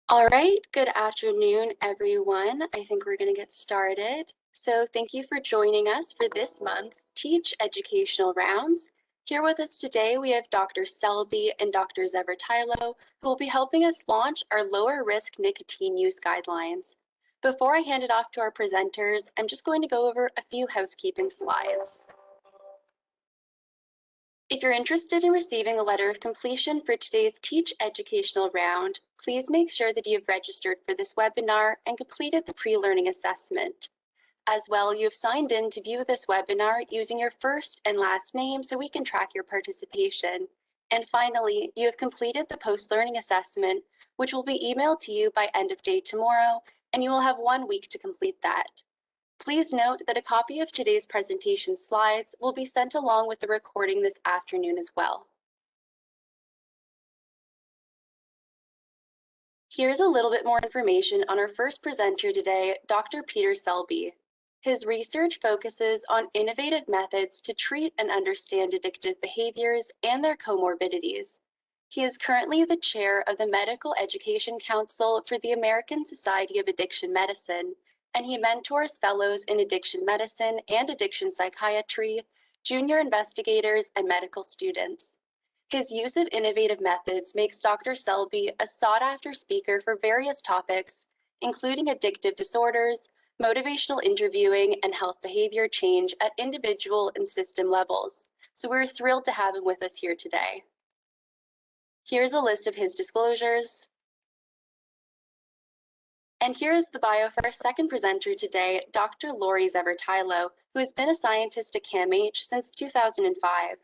All right, good afternoon, everyone. I think we're going to get started. So thank you for joining us for this month's Teach Educational Rounds. Here with us today, we have Dr. Selby and Dr. Zawertailo, who will be helping us launch our lower risk nicotine use guidelines. Before I hand it off to our presenters, I'm just going to go over a few housekeeping slides. If you're interested in receiving a letter of completion for today's Teach Educational Round, please make sure that you have registered for this webinar and completed the pre-learning assessment. As well, you have signed in to view this webinar using your first and last name so we can track your participation. And finally, you have completed the post-learning assessment, which will be emailed to you by end of day tomorrow, and you will have 1 week to complete that. Please note that a copy of today's presentation slides will be sent along with the recording this afternoon as well. Here's a little bit more information on our first presenter today, Dr. Peter Selby. His research focuses on innovative methods to treat and understand addictive behaviors and their comorbidities. He is currently the chair of the Medical Education Council for the American Society of Addiction Medicine, and he mentors fellows in addiction medicine and addiction psychiatry, junior investigators, and medical students. His use of innovative methods makes Dr. Selby a sought-after speaker for various topics, including addictive disorders, motivational interviewing, and health behavior change at individual and system levels. So we're thrilled to have him with us here today. Here's a list of his disclosures. And here is the bio for our second presenter today, Dr. Laurie Zawertailo, who has been a scientist at CAMH since 2005.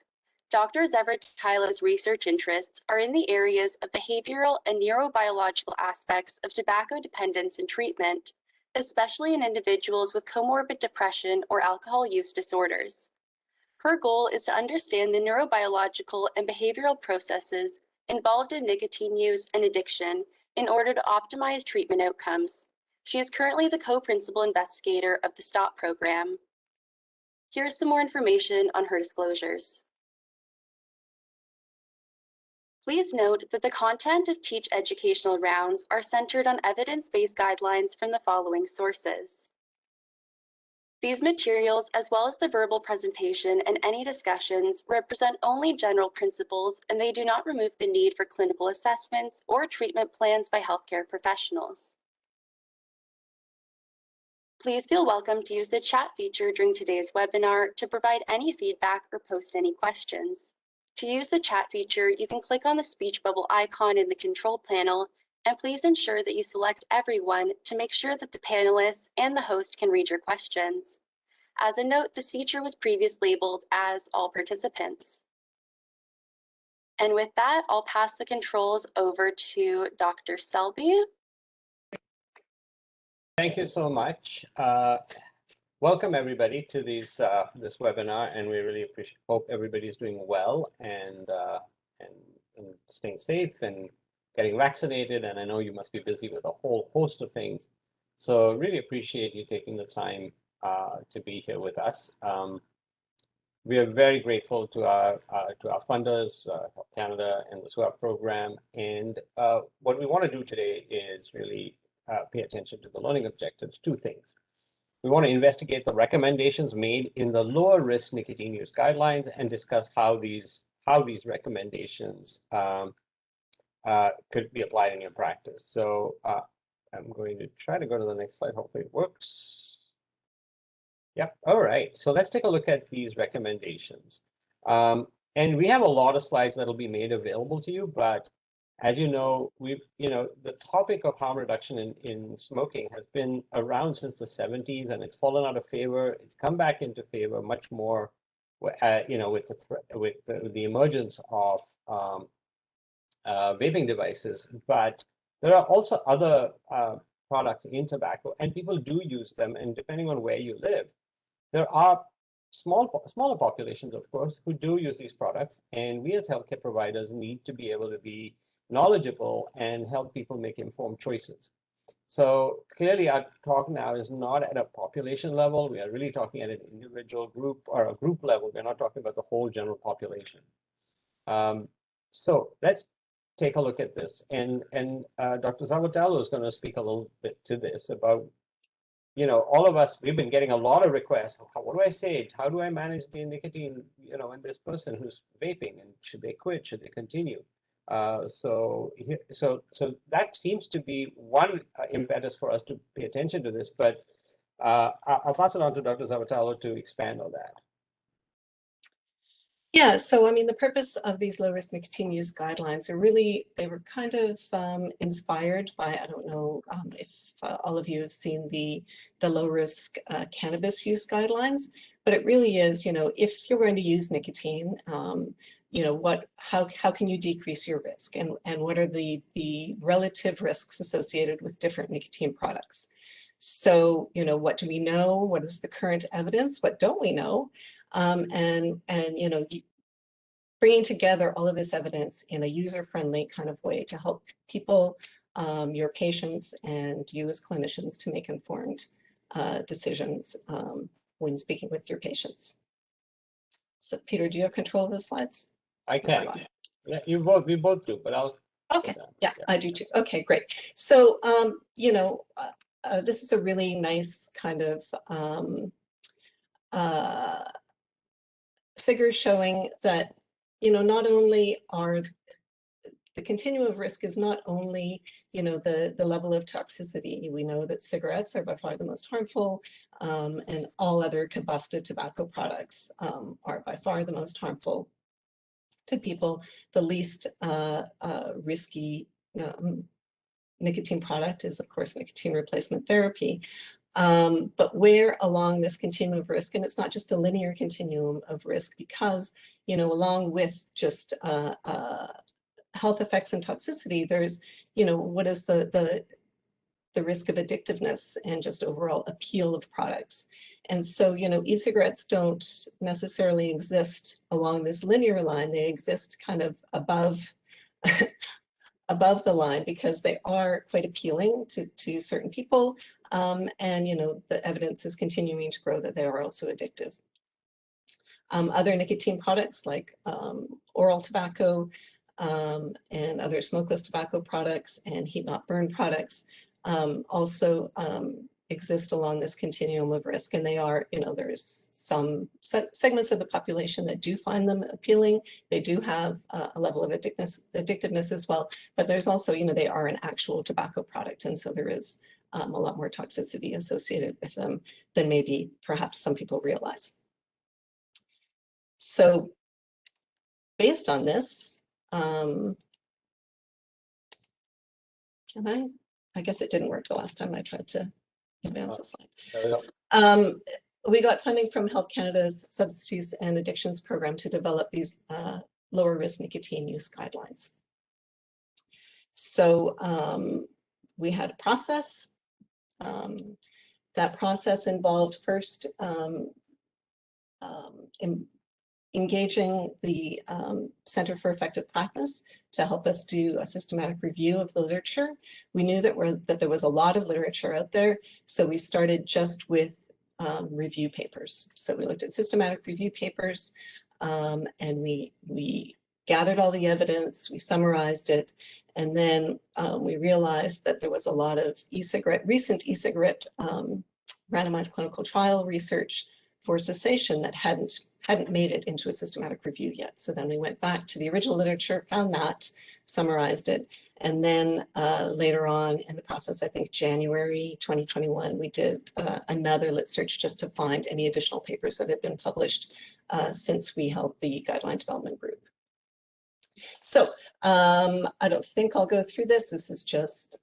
Dr. Zawertailo's research interests are in the areas of behavioral and neurobiological aspects of tobacco dependence and treatment, especially in individuals with comorbid depression or alcohol use disorders. Her goal is to understand the neurobiological and behavioral processes involved in nicotine use and addiction in order to optimize treatment outcomes. She is currently the co-principal investigator of the STOP program. Here's some more information on her disclosures. Please note that the content of Teach Educational Rounds are centered on evidence-based guidelines from the following sources. These materials, as well as the verbal presentation and any discussions, represent only general principles, and they do not remove the need for clinical assessments or treatment plans by healthcare professionals. Please feel welcome to use the chat feature during today's webinar to provide any feedback or post any questions. To use the chat feature, you can click on the speech bubble icon in the control panel, and please ensure that you select everyone to make sure that the panelists and the host can read your questions. As a note, this feature was previously labeled as all participants. And with that, I'll pass the controls over to Dr. Selby. Thank you so much. Welcome everybody to this webinar, and we really hope everybody is doing well and staying safe and getting vaccinated. And I know you must be busy with a whole host of things, so really appreciate you taking the time to be here with us. We are very grateful to our funders, Health Canada and the SWAP program. And what we want to do today is really pay attention to the learning objectives. Two things. We want to investigate the recommendations made in the lower risk nicotine use guidelines and discuss how these recommendations could be applied in your practice. So I'm going to try to go to the next slide. Hopefully it works. Yep. All right. So let's take a look at these recommendations. And we have a lot of slides that will be made available to you, but as you know, the topic of harm reduction in smoking has been around since the 70s, and it's fallen out of favor. It's come back into favor much more, with the emergence of vaping devices. But there are also other products in tobacco, and people do use them. And depending on where you live, there are smaller populations, of course, who do use these products. And we as healthcare providers need to be able to be knowledgeable and help people make informed choices. So clearly our talk now is not at a population level. We are really talking at an individual group or a group level. We're not talking about the whole general population. So let's take a look at this. And Dr. Zawertailo is going to speak a little bit to this about, all of us, we've been getting a lot of requests. What do I say? How do I manage the nicotine, in this person who's vaping, and should they quit? Should they continue? So that seems to be one impetus for us to pay attention to this, but I'll pass it on to Dr. Zawertailo to expand on that. Yeah, so I mean, the purpose of these low-risk nicotine use guidelines are really, they were kind of inspired by, I don't know if all of you have seen the low-risk cannabis use guidelines, but it really is, if you're going to use nicotine, how can you decrease your risk, and what are the relative risks associated with different nicotine products? So, what do we know? What is the current evidence? What don't we know? And bringing together all of this evidence in a user-friendly kind of way to help people, your patients, and you as clinicians to make informed decisions when speaking with your patients. So, Peter, do you have control of the slides? I can. Yeah, we both do, but I'll. Okay. Yeah, I do too. Okay, great. So, this is a really nice kind of figures showing that, not only are the continuum of risk is not only, the level of toxicity. We know that cigarettes are by far the most harmful, and all other combusted tobacco products are by far the most harmful to people. The least risky nicotine product is, of course, nicotine replacement therapy. But where along this continuum of risk, and it's not just a linear continuum of risk, because, along with just health effects and toxicity, there's, what is the risk of addictiveness and just overall appeal of products. And so, e-cigarettes don't necessarily exist along this linear line. They exist kind of above above the line because they are quite appealing to certain people. And, the evidence is continuing to grow that they are also addictive. Other nicotine products like oral tobacco and other smokeless tobacco products and heat-not-burn products also exist along this continuum of risk. And they are, there's some segments of the population that do find them appealing. They do have a level of addictiveness as well, but there's also, they are an actual tobacco product. And so there is a lot more toxicity associated with them than maybe perhaps some people realize. So based on this, I guess it didn't work the last time I tried to advance the slide. We got funding from Health Canada's Substance Use and Addictions program to develop these lower risk nicotine use guidelines. So we had a process. That process involved first engaging the Center for Effective Practice to help us do a systematic review of the literature. We knew that there was a lot of literature out there, so we started just with review papers. So we looked at systematic review papers, and we gathered all the evidence, we summarized it, and then we realized that there was a lot of recent e-cigarette randomized clinical trial research for cessation that hadn't made it into a systematic review yet. So then we went back to the original literature, found that, summarized it, and then later on in the process, I think January 2021, we did another lit search just to find any additional papers that had been published since we held the guideline development group. So I don't think I'll go through this. This is just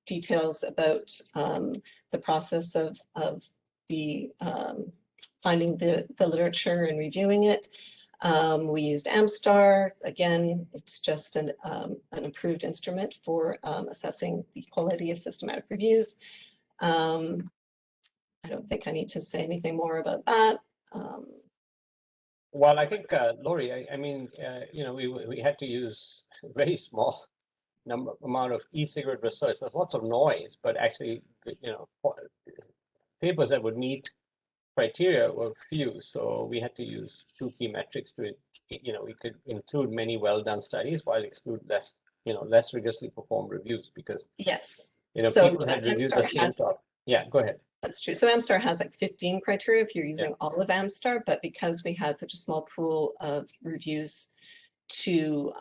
details about the process of the finding the literature and reviewing it. We used AmStar. Again, it's just an approved instrument for assessing the quality of systematic reviews. I don't think I need to say anything more about that. Well, I think, Laurie, I mean, we had to use a very small amount of e-cigarette research. There's lots of noise, but actually, papers that would meet criteria were few, so we had to use 2 key metrics to, we could include many well-done studies while exclude less rigorously performed reviews, because Yes. people had reviewed the AmStar same top. Yeah, go ahead. That's true. So AmStar has like 15 criteria if you're Yeah. using all of AmStar, but because we had such a small pool of reviews to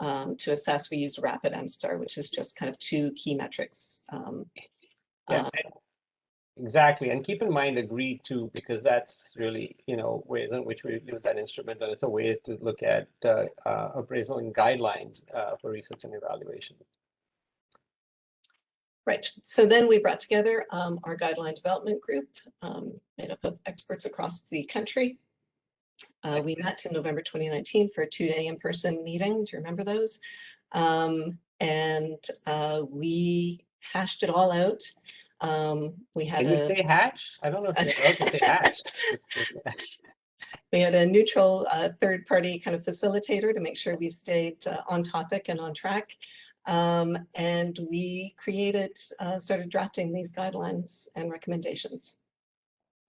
assess, we used Rapid AmStar, which is just kind of 2 key metrics. Yeah, exactly. And keep in mind agreed to, because that's really, ways in which we use that instrument. And it's a way to look at appraisal and guidelines for research and evaluation. Right. So then we brought together our guideline development group made up of experts across the country. We met in November 2019 for a 2-day in-person meeting. Do you remember those? We hashed it all out. We had Can you say hash? I don't know if you're allowed to say hash. We had a neutral third-party kind of facilitator to make sure we stayed on topic and on track. And we started drafting these guidelines and recommendations.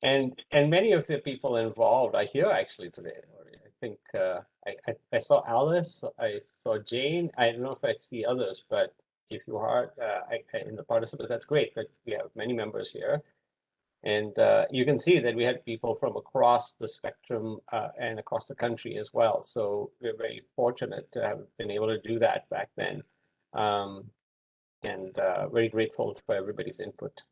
And many of the people involved are here actually today. I think I saw Alice, I saw Jane. I don't know if I see others, but if you are in the participants, that's great that we have many members here. And you can see that we had people from across the spectrum and across the country as well. So we're very fortunate to have been able to do that back then. And very grateful for everybody's input.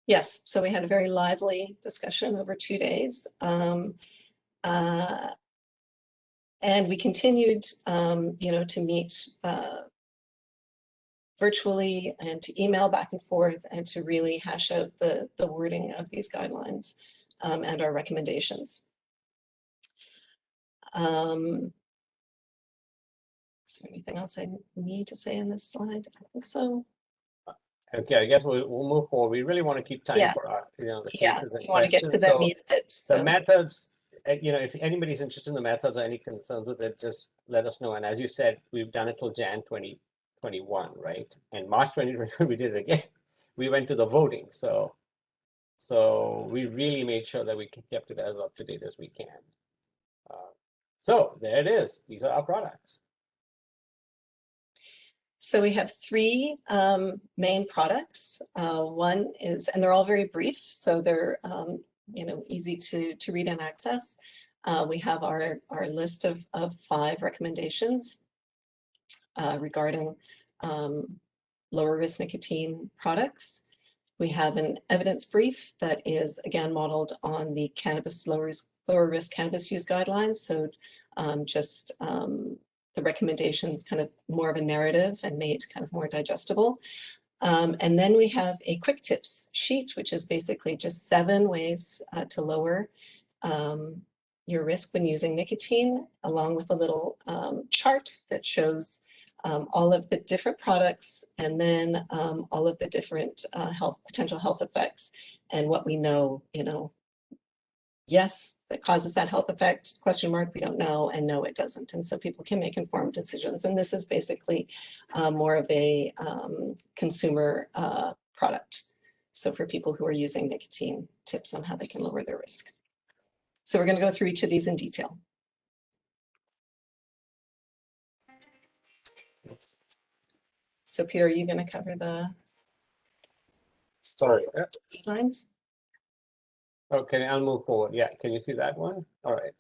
Yes, so we had a very lively discussion over 2 days. And we continued, to meet virtually and to email back and forth and to really hash out the wording of these guidelines and our recommendations. Is there anything else I need to say in this slide? I think so. Okay, I guess we'll move forward. We really want to keep time for our, the cases and we want to get to questions. the So meat of it. the methods, if anybody's interested in the methods or any concerns with it, just let us know. And as you said, we've done it till Jan 2021, right? And March 2021, we did it again. We went to the voting. So we really made sure that we kept it as up to date as we can. So there it is. These are our products. So we have 3 main products. One is, and they're all very brief, so they're easy to read and access. We have our list of 5 recommendations regarding lower risk nicotine products. We have an evidence brief that is again modeled on the cannabis lower risk cannabis use guidelines. So the recommendations kind of more of a narrative and made kind of more digestible. And then we have a quick tips sheet, which is basically just 7 ways to lower your risk when using nicotine, along with a little chart that shows all of the different products and then all of the different potential health effects and what we know, yes, that causes that health effect, question mark, we don't know, and no, it doesn't. And so people can make informed decisions. And this is basically more of a consumer product. So for people who are using nicotine, tips on how they can lower their risk. So we're going to go through each of these in detail. So Peter, are you going to cover the guidelines? Okay, I'll move forward. Yeah, can you see that one? All right.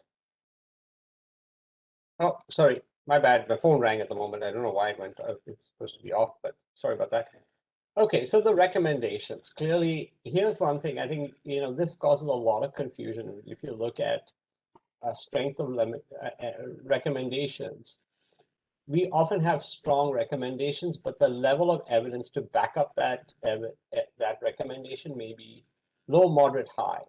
Oh, sorry, my bad. My phone rang at the moment. I don't know why it went. It's supposed to be off, but sorry about that. Okay, so the recommendations. Clearly, here's one thing. I think this causes a lot of confusion if you look at strength of limit recommendations. We often have strong recommendations, but the level of evidence to back up that recommendation may be low, moderate, high.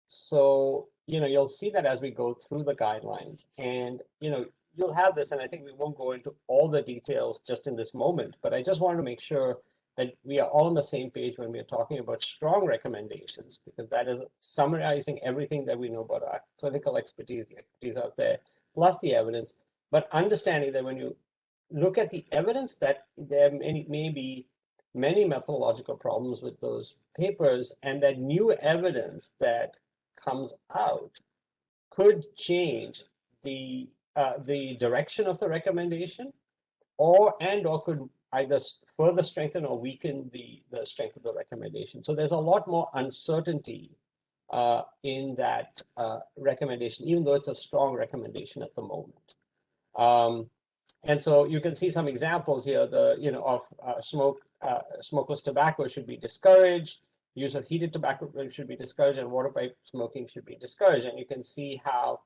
So, you'll see that as we go through the guidelines, and, you'll have this, and I think we won't go into all the details just in this moment, but I just wanted to make sure that we are all on the same page when we are talking about strong recommendations, because that is summarizing everything that we know about our clinical expertise, the expertise out there, plus the evidence, but understanding that when you look at the evidence, that there may be many methodological problems with those papers, and that new evidence that comes out could change the direction of the recommendation, or could either further strengthen or weaken the strength of the recommendation. So there's a lot more uncertainty in that recommendation, even though it's a strong recommendation at the moment. And so you can see some examples here. Of smokeless tobacco should be discouraged. Use of heated tobacco should be discouraged, and water pipe smoking should be discouraged. And you can see how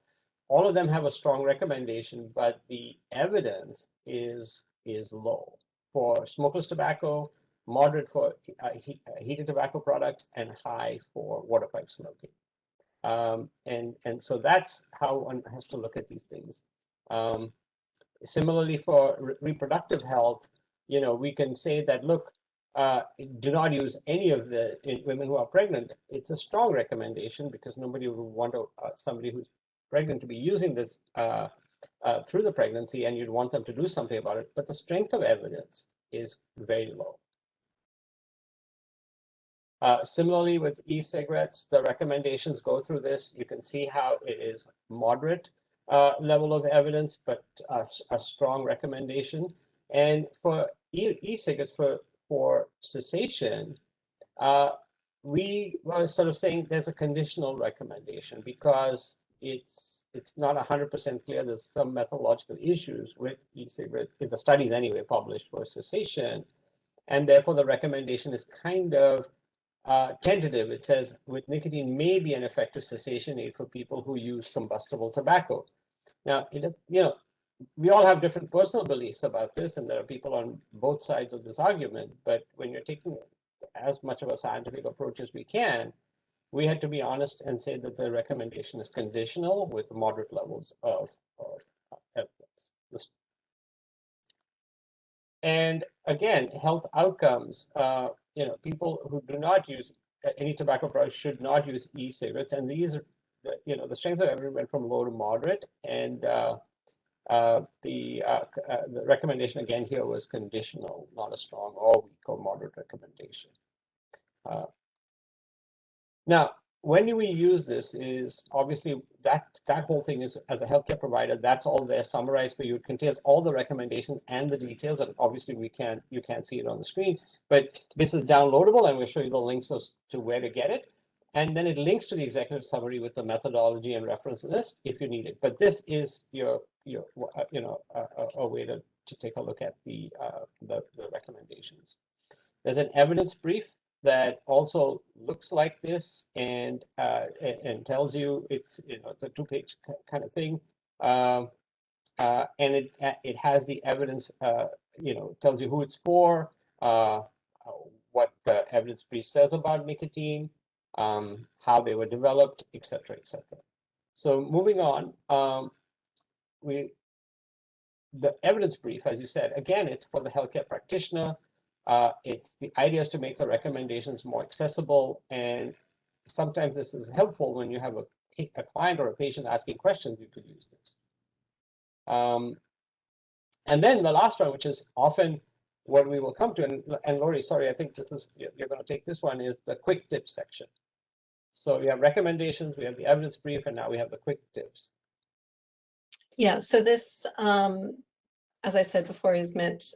all of them have a strong recommendation, but the evidence is low for smokeless tobacco, moderate for heated tobacco products, and high for water pipe smoking. And so that's how one has to look at these things. Similarly, for reproductive health, we can say that, look, do not use any of the women who are pregnant. It's a strong recommendation because nobody would want somebody who's pregnant to be using this through the pregnancy, and you'd want them to do something about it. But the strength of evidence is very low. Similarly, with e-cigarettes, the recommendations go through this. You can see how it is moderate level of evidence, but a strong recommendation. And for e-cigarettes, for cessation, we were sort of saying there's a conditional recommendation because it's not 100% clear. There's some methodological issues with e-cigarettes, in the studies anyway published for cessation, and therefore the recommendation is kind of tentative. It says with nicotine may be an effective cessation aid for people who use combustible tobacco. Now, we all have different personal beliefs about this, and there are people on both sides of this argument. But when you're taking as much of a scientific approach as we can, we had to be honest and say that the recommendation is conditional with moderate levels of evidence. And again, health outcomes. People who do not use any tobacco products should not use e-cigarettes, and these, the strength of evidence went from low to moderate, and the recommendation again here was conditional, not a strong or weak or moderate recommendation. Now, when we use this is obviously that whole thing is, as a healthcare provider, that's all there summarized for you. It contains all the recommendations and the details, and obviously you can't see it on the screen, but this is downloadable, and we'll show you the links to where to get it. And then it links to the executive summary with the methodology and reference list if you need it. But this is a way to take a look at the recommendations. There's an evidence brief that also looks like this and tells you it's a 2-page kind of thing, and it has the evidence, tells you who it's for, what the evidence brief says about nicotine, how they were developed, etc., etc. So moving on, the evidence brief, as you said, again, it's for the healthcare practitioner. It's the idea is to make the recommendations more accessible, and sometimes this is helpful when you have a client or a patient asking questions. You could use this. And then the last one, which is often what we will come to, and Laurie, sorry, I think you're going to take this one, is the quick tips section. So we have recommendations, we have the evidence brief, and now we have the quick tips. Yeah, so this, as I said before, is meant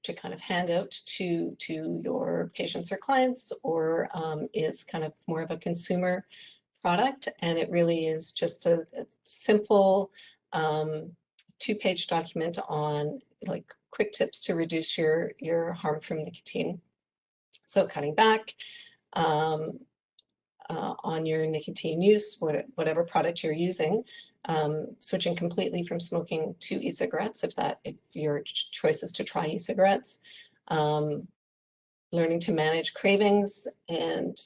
to kind of hand out to your patients or clients, or is kind of more of a consumer product. And it really is just a simple 2-page document on like quick tips to reduce your harm from nicotine. So cutting back on your nicotine use, whatever product you're using, switching completely from smoking to e-cigarettes if your choice is to try e-cigarettes, learning to manage cravings, and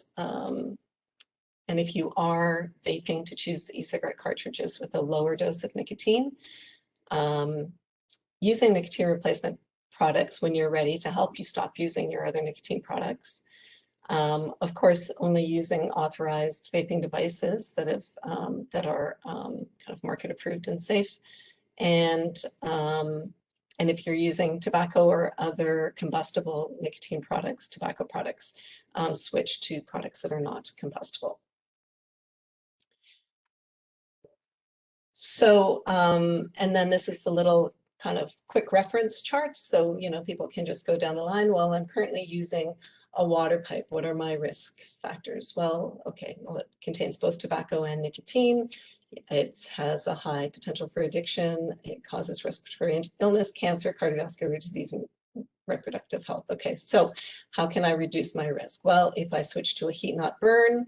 if you are vaping, to choose e-cigarette cartridges with a lower dose of nicotine, using nicotine replacement products when you're ready to help you stop using your other nicotine products. Of course, only using authorized vaping devices that are kind of market approved and safe, and And if you're using tobacco or other combustible nicotine products, tobacco products, switch to products that are not combustible. So, and then this is the little kind of quick reference chart. So, you know, people can just go down the line. Well, I'm currently using a water pipe. What are my risk factors? Well, okay, well, it contains both tobacco and nicotine. It has a high potential for addiction. It causes respiratory illness, cancer, cardiovascular disease, and reproductive health. Okay, so how can I reduce my risk? Well, if I switch to a heat not burn,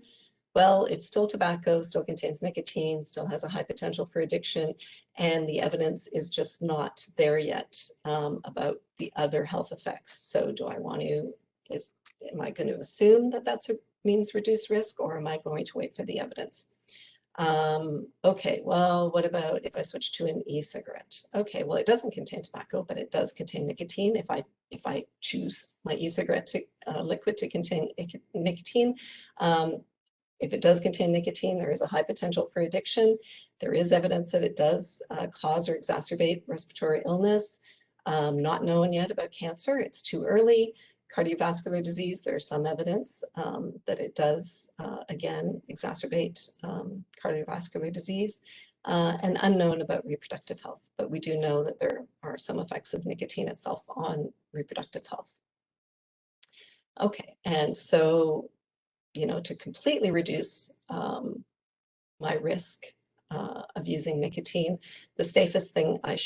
well, it's still tobacco, still contains nicotine, still has a high potential for addiction, and the evidence is just not there yet about the other health effects. So do I want to, am I going to assume that that's means reduced risk, or am I going to wait for the evidence? Okay, well, what about if I switch to an e-cigarette? Okay, well, it doesn't contain tobacco, but it does contain nicotine. If I choose my e-cigarette liquid to contain nicotine, if it does contain nicotine, there is a high potential for addiction. There is evidence that it does cause or exacerbate respiratory illness. Not known yet about cancer. It's too early. Cardiovascular disease, there's some evidence that it does, again, exacerbate cardiovascular disease, and unknown about reproductive health. But we do know that there are some effects of nicotine itself on reproductive health. Okay, and so, you know, to completely reduce my risk of using nicotine, the safest thing I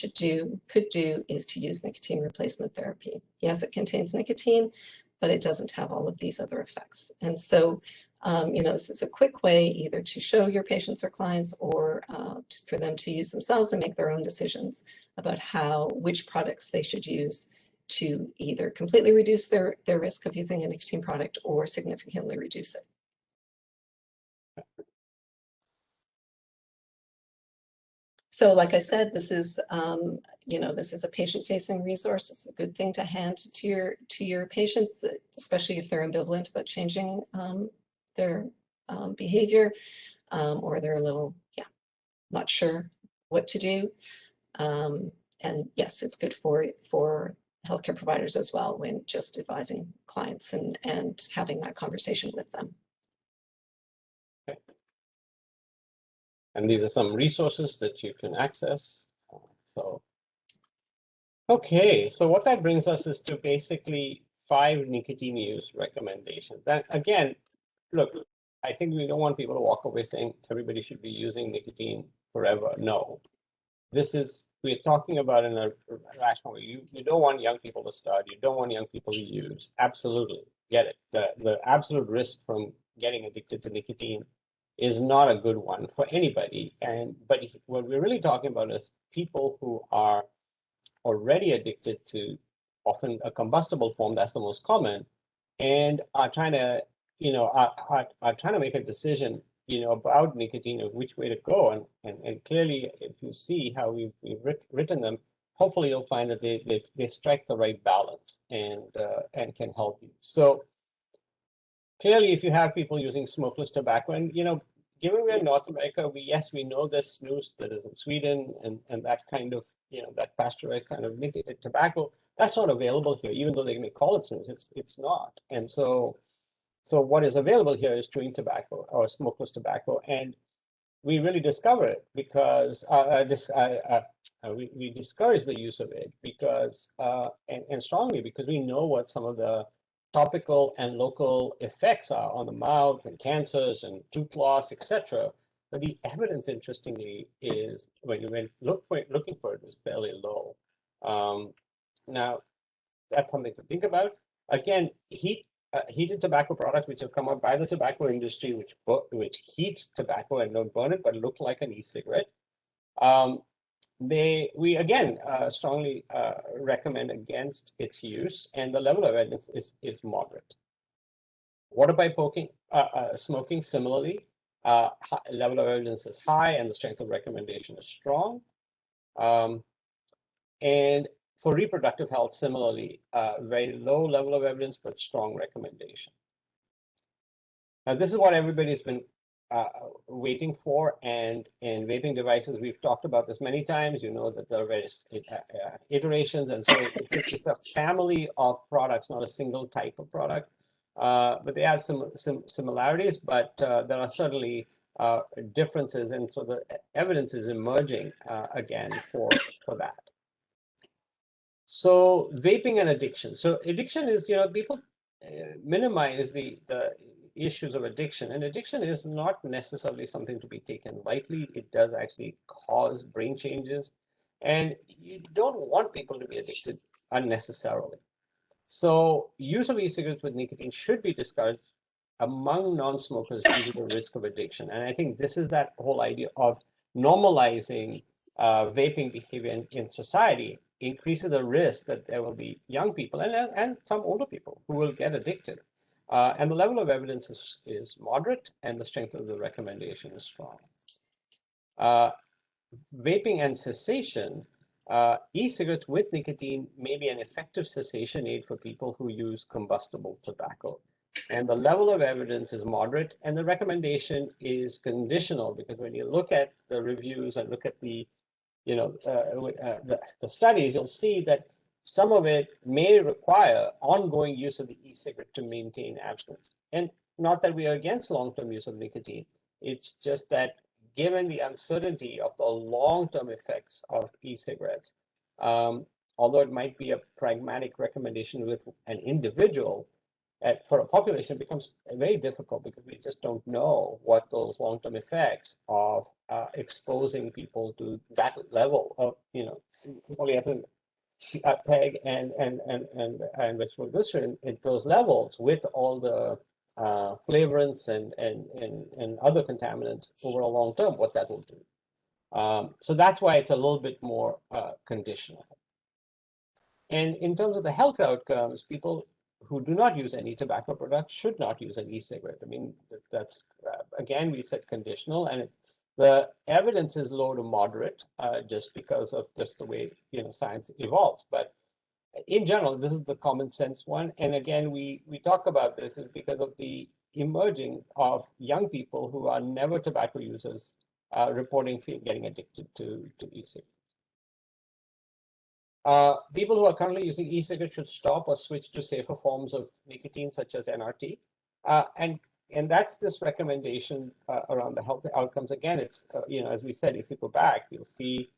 could do is to use nicotine replacement therapy. Yes, it contains nicotine, but it doesn't have all of these other effects. And so, you know, this is a quick way either to show your patients or clients, or for them to use themselves and make their own decisions about which products they should use to either completely reduce their risk of using a nicotine product or significantly reduce it. So like I said, this is, you know, this is a patient-facing resource. It's a good thing to hand to your patients, especially if they're ambivalent about changing their behavior, or they're a little, not sure what to do. And yes, it's good for healthcare providers as well when just advising clients and having that conversation with them. Okay. And these are some resources that you can access. So, okay, so what that brings us is to basically 5 nicotine use recommendations. That again, look, I think we don't want people to walk away saying everybody should be using nicotine forever. No, we're talking about in a rational way. You don't want young people to start. You don't want young people to use. Absolutely, get it. The absolute risk from getting addicted to nicotine is not a good one for anybody. But what we're really talking about is people who are already addicted to often a combustible form, that's the most common, and are trying to, you know, are trying to make a decision, you know, about nicotine, of which way to go. And clearly, if you see how we've written them, hopefully you'll find that they strike the right balance and can help you. So clearly, if you have people using smokeless tobacco, and you know, given we're in North America, we know there's snus that is in Sweden and that kind of, you know, that pasteurized kind of tobacco, that's not available here, even though they may call it snus, it's not. And so what is available here is chewing tobacco or smokeless tobacco, and we really discover it because we discourage the use of it because and strongly because we know what some of the topical and local effects are on the mouth and cancers and tooth loss, etc. But the evidence, interestingly, is when you looking for it is fairly low. Now, that's something to think about. Again, heated tobacco products, which have come out by the tobacco industry, which heats tobacco and don't burn it, but look like an e-cigarette. We again strongly recommend against its use, and the level of evidence is moderate. Water pipe smoking, similarly, level of evidence is high, and the strength of recommendation is strong. And for reproductive health, similarly, very low level of evidence, but strong recommendation. Now, this is what everybody's been waiting for. And in vaping devices, we've talked about this many times. You know that there are various iterations, and so it's a family of products, not a single type of product. But they have some similarities, but there are certainly differences, and so the evidence is emerging again for that. So vaping and addiction. So addiction is, people minimize the issues of addiction, and addiction is not necessarily something to be taken lightly. It does actually cause brain changes, and you don't want people to be addicted unnecessarily. So use of e-cigarettes with nicotine should be discouraged among non-smokers due to the risk of addiction. And I think this is that whole idea of normalizing vaping behavior in society increases the risk that there will be young people and some older people who will get addicted. And the level of evidence is moderate, and the strength of the recommendation is strong. Vaping and cessation. E-cigarettes with nicotine may be an effective cessation aid for people who use combustible tobacco. And the level of evidence is moderate, and the recommendation is conditional, because when you look at the reviews and look at the studies, you'll see that some of it may require ongoing use of the e-cigarette to maintain abstinence. And not that we are against long-term use of nicotine. It's just that given the uncertainty of the long-term effects of e-cigarettes, although it might be a pragmatic recommendation with an individual, for a population, it becomes very difficult because we just don't know what those long-term effects of exposing people to that level of, polyethylene PEG and vegetable glycerin at those levels, with all the flavorants and other contaminants over a long term, what that will do. So that's why it's a little bit more conditional. And in terms of the health outcomes, people who do not use any tobacco products should not use an e-cigarette. I mean, that's, again, we said conditional, and the evidence is low to moderate just because of just the way, science evolves. But in general, this is the common sense one. And again, we talk about this is because of the emerging of young people who are never tobacco users reporting getting addicted to e-cigarettes. People who are currently using e-cigarettes should stop or switch to safer forms of nicotine, such as NRT. And that's this recommendation around the health outcomes. Again, it's, as we said, if you go back, you'll see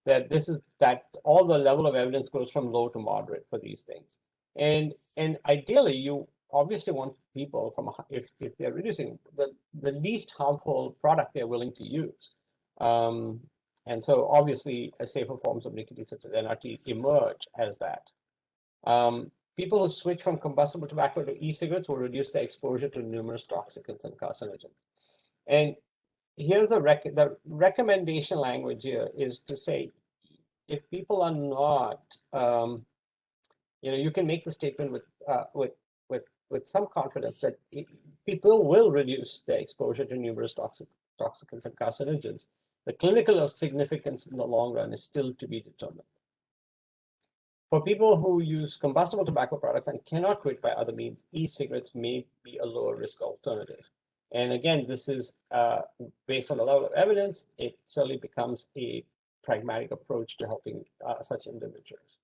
that all the level of evidence goes from low to moderate for these things. And ideally, you obviously want people if they're reducing the least harmful product they're willing to use. And so obviously, safer forms of nicotine, such as NRT, emerge as that. People who switch from combustible tobacco to e-cigarettes will reduce their exposure to numerous toxicants and carcinogens. And here's the recommendation language here is to say, if people are not, you can make the statement with some confidence that people will reduce their exposure to numerous toxicants and carcinogens. The clinical significance in the long run is still to be determined. For people who use combustible tobacco products and cannot quit by other means, e-cigarettes may be a lower risk alternative. And again, this is based on the level of evidence. It certainly becomes a pragmatic approach to helping such individuals.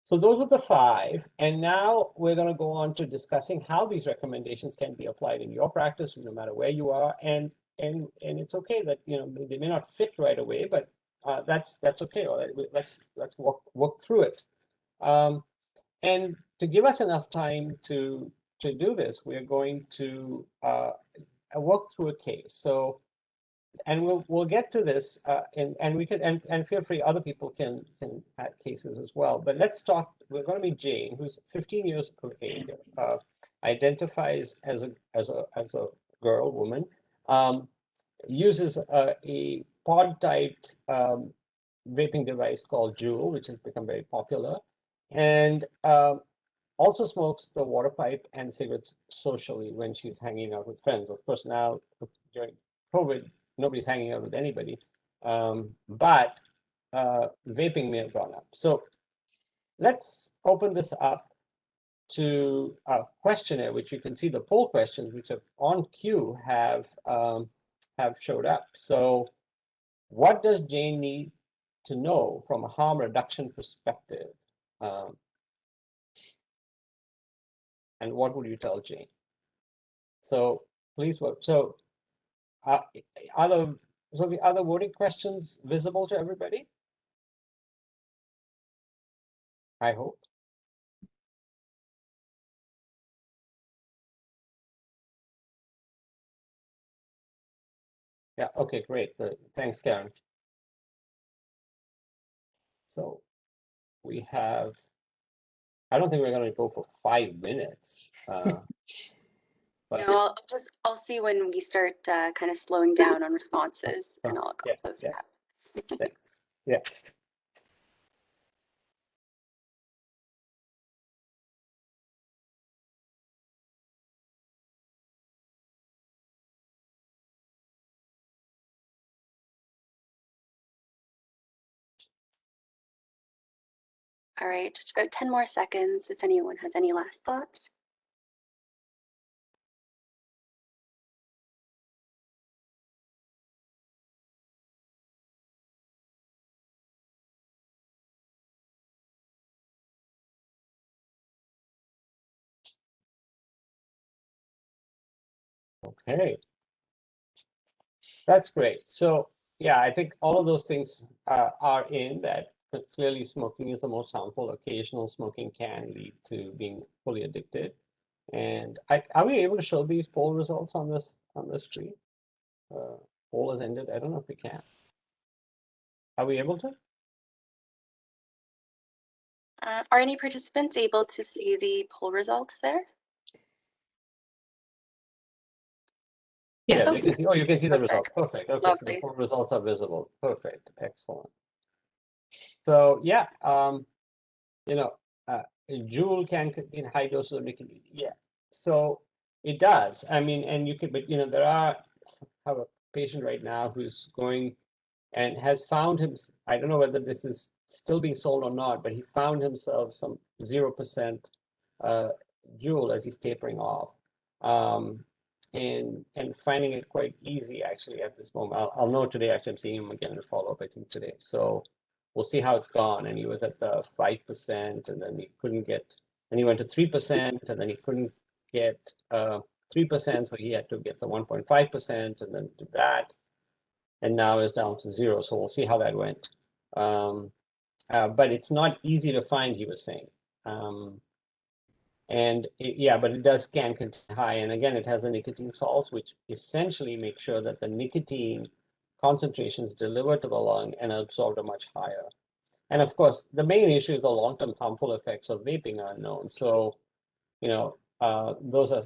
So those were the 5. And now we're going to go on to discussing how these recommendations can be applied in your practice, no matter where you are. And it's okay that they may not fit right away, but that's okay. Let's work through it. And to give us enough time to do this, we're going to work through a case. So, and we'll get to this, and we can and feel free, other people can add cases as well. But let's start. We're going to meet Jane, who's 15 years of age, identifies as a woman, uses a pod-typed vaping device called Juul, which has become very popular, and also smokes the water pipe and cigarettes socially when she's hanging out with friends. Of course, now during COVID, nobody's hanging out with anybody, but vaping may have gone up. So let's open this up to a questionnaire, which you can see the poll questions, which are on queue, have showed up. So what does Jane need to know from a harm reduction perspective? And what would you tell Jane? So please vote. So are the voting questions visible to everybody? I hope. Yeah, okay, great. Thanks, Karen. So we have, I don't think we're going to go for 5 minutes. But No, I'll see when we start kind of slowing down on responses, and I'll yeah, close yeah. it up. Thanks. Yeah. All right, just about 10 more seconds if anyone has any last thoughts. Okay. That's great. So yeah, I think all of those things are in that. Clearly, smoking is the most harmful. Occasional smoking can lead to being fully addicted. And are we able to show these poll results on this screen? Poll has ended. I don't know if we can. Are we able to? Are any participants able to see the poll results there? Yes. Yeah, you can see. Oh, you can see the Perfect. results. Perfect. Okay, so the Lovely. poll results are visible. Perfect. Excellent. So yeah, you know, Juul can contain high doses of nicotine. Yeah, so it does. I mean, and you can, but you know, have a patient right now who's going and has found him. I don't know whether this is still being sold or not, but he found himself some 0% Juul as he's tapering off, and finding it quite easy actually at this moment. I'll know today. Actually, I'm seeing him again in follow up. I think today. So we'll see how it's gone. And he was at the 5%, and then he couldn't get, and he went to 3%, and then he couldn't get 3%, so he had to get the 1.5%, and then do that, and now it's down to 0. So we'll see how that went. But it's not easy to find, he was saying. Yeah, but it does can contain high, and again, it has the nicotine salts, which essentially make sure that the nicotine concentrations delivered to the lung and absorbed are much higher. And of course, the main issue is the long-term harmful effects of vaping are unknown. So, you know, those are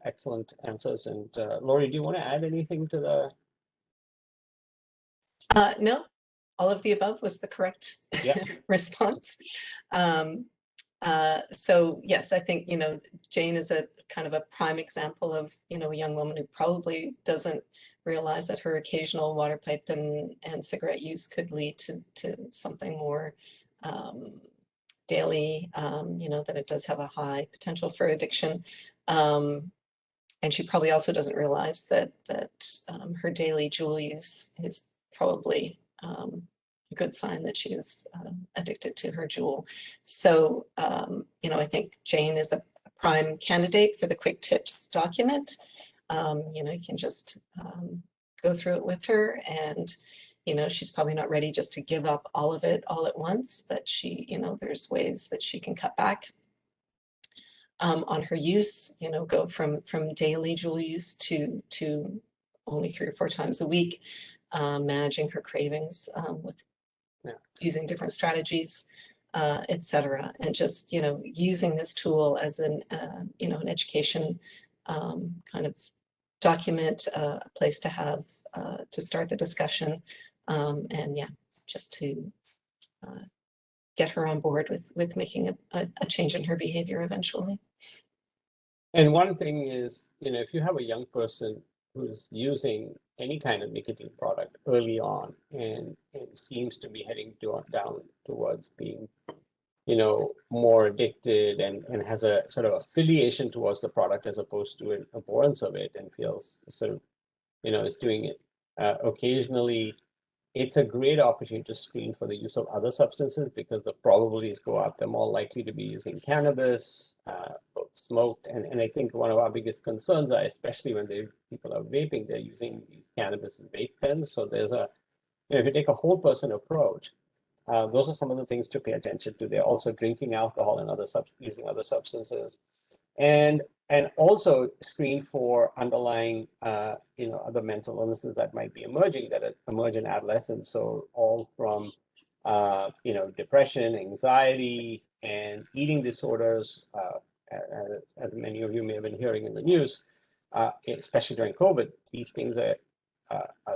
excellent answers. And Laurie, do you want to add anything to the? No, all of the above was the correct response. So yes, I think, you know, Jane is a kind of a prime example of, you know, a young woman who probably doesn't realize that her occasional water pipe and cigarette use could lead to something more daily, you know, that it does have a high potential for addiction. And she probably also doesn't realize that her daily Juul use is probably a good sign that she is addicted to her Juul. So, you know, I think Jane is a prime candidate for the quick tips document. You know, you can just go through it with her, and, you know, she's probably not ready just to give up all of it all at once, but she, you know, there's ways that she can cut back on her use, you know, go from daily Juul use to only 3 or 4 times a week, managing her cravings with using different strategies, etc. And just, you know, using this tool as an, you know, an education kind of document, a place to have, to start the discussion, and yeah, just to get her on board with making a change in her behavior eventually. And one thing is, you know, if you have a young person who's using any kind of nicotine product early on and seems to be heading down towards being more addicted and has a sort of affiliation towards the product as opposed to an abhorrence of it and feels sort of, is doing it. Occasionally, it's a great opportunity to screen for the use of other substances because the probabilities go up. They're more likely to be using cannabis, both smoked, and I think one of our biggest concerns are, especially when people are vaping, they're using these cannabis vape pens. So there's if you take a whole person approach, those are some of the things to pay attention to. They're also drinking alcohol and using other substances, and also screen for underlying other mental illnesses that might be emerging that emerge in adolescence. So all from depression, anxiety, and eating disorders, as many of you may have been hearing in the news, especially during COVID. These things are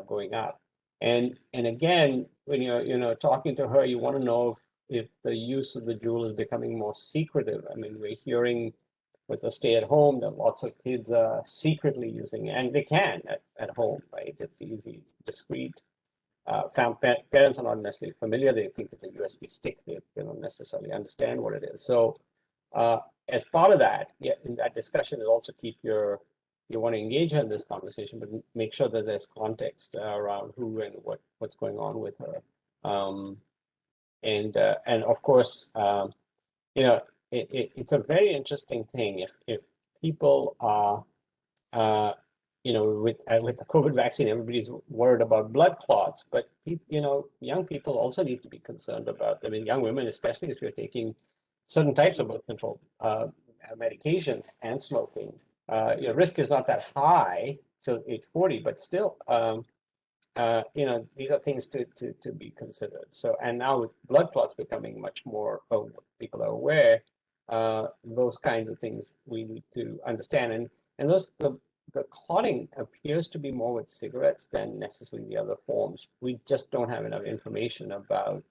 going up. And again, when you're talking to her, you want to know if the use of the Juul is becoming more secretive. I mean, we're hearing with the stay at home that lots of kids are secretly using it, and they can at home, right? It's easy, it's discreet. Parents are not necessarily familiar. They think it's a USB stick. They don't necessarily understand what it is. So as part of that, in that discussion is also you want to engage her in this conversation, but make sure that there's context around who and what's going on with her. And of course, it's a very interesting thing if people are, with the COVID vaccine, everybody's worried about blood clots, but young people also need to be concerned about. I mean, young women, especially if you're taking certain types of birth control medications and smoking, risk is not that high till age 40, but still, these are things to be considered. So, and now with blood clots becoming much more, people are aware, those kinds of things we need to understand. And the clotting appears to be more with cigarettes than necessarily the other forms. We just don't have enough information about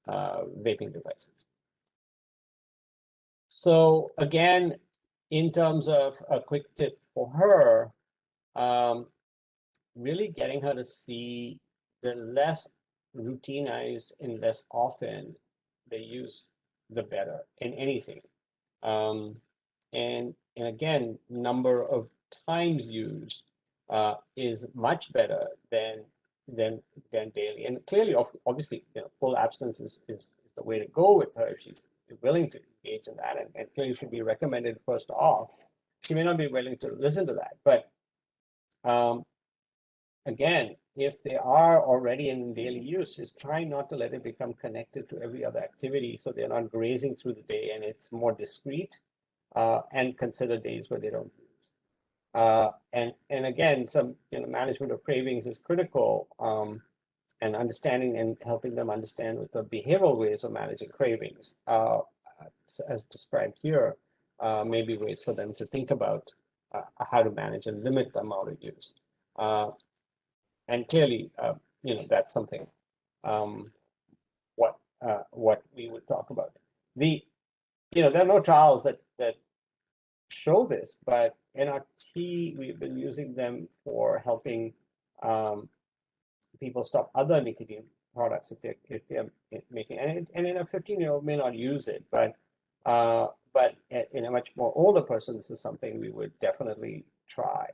vaping devices. So again, in terms of a quick tip for her, really getting her to see the less routinized and less often they use, the better in anything. And again, number of times used is much better than daily. And clearly, obviously, full abstinence is the way to go with her if she's willing to engage in that, and clearly should be recommended first off. She may not be willing to listen to that, but again, if they are already in daily use, is trying not to let it become connected to every other activity, so they're not grazing through the day and it's more discreet, and consider days where they don't use. And again, some management of cravings is critical, and understanding and helping them understand with the behavioral ways of managing cravings, as described here, maybe ways for them to think about how to manage and limit the amount of use. And clearly, that's something what we would talk about. There are no trials that show this, but NRT, we've been using them for helping people stop other nicotine products if they're making, and in a 15-year-old may not use it, but in a much more older person, this is something we would definitely try.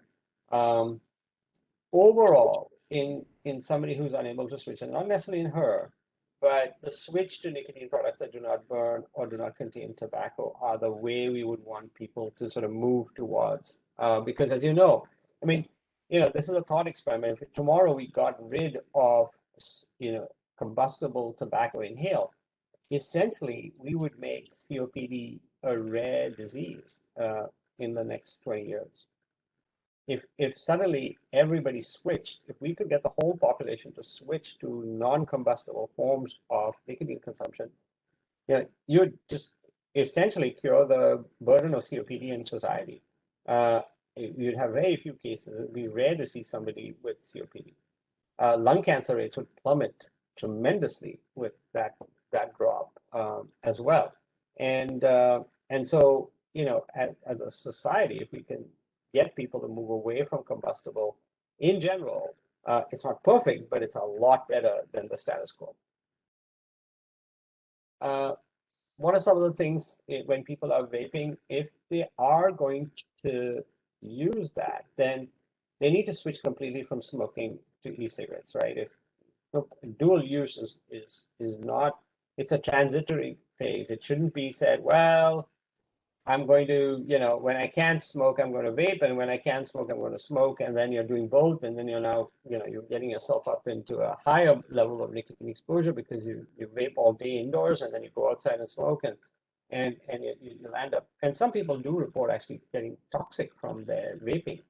Overall, in somebody who's unable to switch, and not necessarily in her, but the switch to nicotine products that do not burn or do not contain tobacco are the way we would want people to sort of move towards. Because as you know, I mean, this is a thought experiment. If tomorrow we got rid of, combustible tobacco inhaled, essentially we would make COPD a rare disease in the next 20 years. If suddenly everybody switched, if we could get the whole population to switch to non-combustible forms of nicotine consumption, you'd just essentially cure the burden of COPD in society. You'd have very few cases. It'd be rare to see somebody with COPD. Lung cancer rates would plummet tremendously with that drop as well. And so, as a society, if we can get people to move away from combustible in general, it's not perfect, but it's a lot better than the status quo. what are some of the things when people are vaping, if they are going to use that, then they need to switch completely from smoking to e-cigarettes, right? If dual use is not, it's a transitory phase. It shouldn't be said, well, I'm going to, when I can't smoke, I'm going to vape, and when I can't smoke, I'm going to smoke, and then you're doing both, and then you're now, you're getting yourself up into a higher level of nicotine exposure because you vape all day indoors, and then you go outside and smoke, and you'll end up. And some people do report actually getting toxic from their vaping.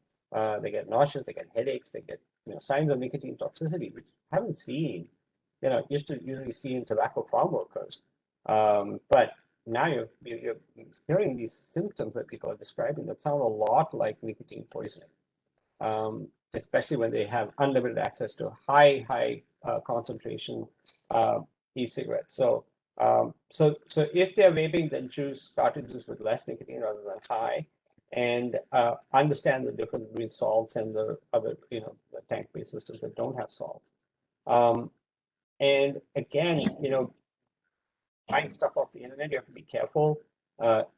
They get nauseous, they get headaches, they get signs of nicotine toxicity, which I haven't seen. Used to usually see in tobacco farm workers, but now you're hearing these symptoms that people are describing that sound a lot like nicotine poisoning, especially when they have unlimited access to high concentration e-cigarettes. So if they're vaping, then choose cartridges with less nicotine rather than high, and understand the difference between salts and the other, the tank-based systems that don't have salts. And again, buying stuff off the internet, you have to be careful.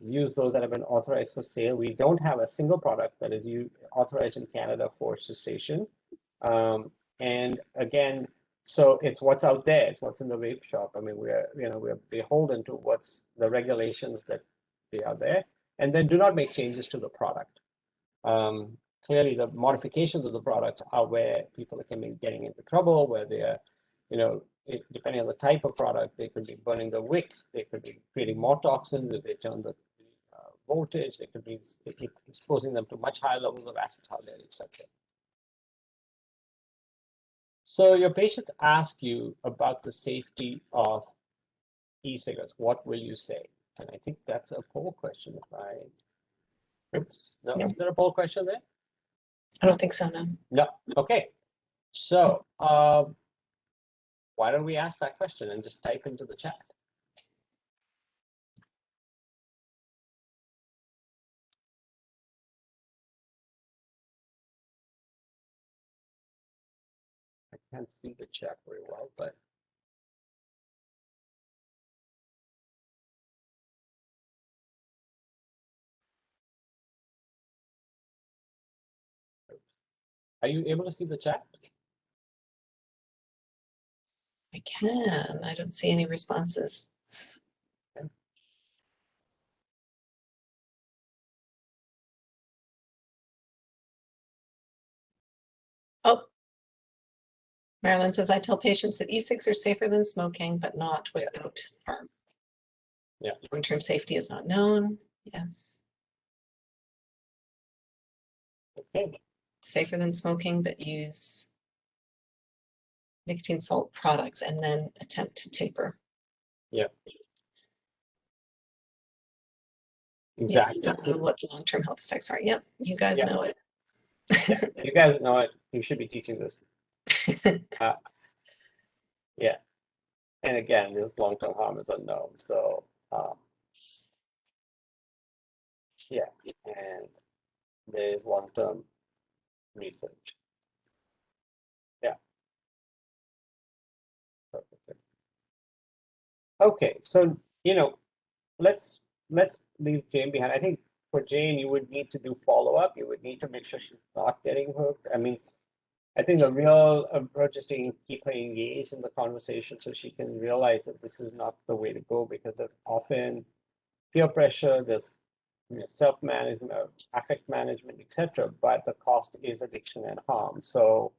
Use those that have been authorized for sale. We don't have a single product that is authorized in Canada for cessation. And again, so it's what's out there. It's what's in the vape shop. I mean, we're beholden to what's the regulations that they are there. And then do not make changes to the product. Clearly, the modifications of the products are where people are getting into trouble, where they are, depending on the type of product, they could be burning the wick, they could be creating more toxins if they turn the voltage, they could be exposing them to much higher levels of acetyl, etc. So your patients ask you about the safety of e-cigarettes. What will you say? And I think that's a poll question. Oops, no, is there a poll question there? I don't think so, no. No. Okay. So why don't we ask that question and just type into the chat? I can't see the chat very well, but are you able to see the chat? I can. I don't see any responses. Okay. Oh, Marilyn says, I tell patients that e-cigs are safer than smoking, but not without harm. Yeah. Long-term safety is not known. Yes. Okay. Safer than smoking, but use nicotine salt products and then attempt to taper. Yeah. Yes, Exactly. don't know what the long-term health effects are. Yep, you guys know it. Yeah. You guys know it. You should be teaching this. Yeah. And again, this long-term harm is unknown. So yeah, and there is long-term research. Yeah. Perfect. Okay, so let's leave Jane behind. I think for Jane, you would need to do follow-up. You would need to make sure she's not getting hooked. I mean, I think the real approach is to keep her engaged in the conversation so she can realize that this is not the way to go, because there's often peer pressure, there's self-management, affect management, etc. But the cost is addiction and harm. So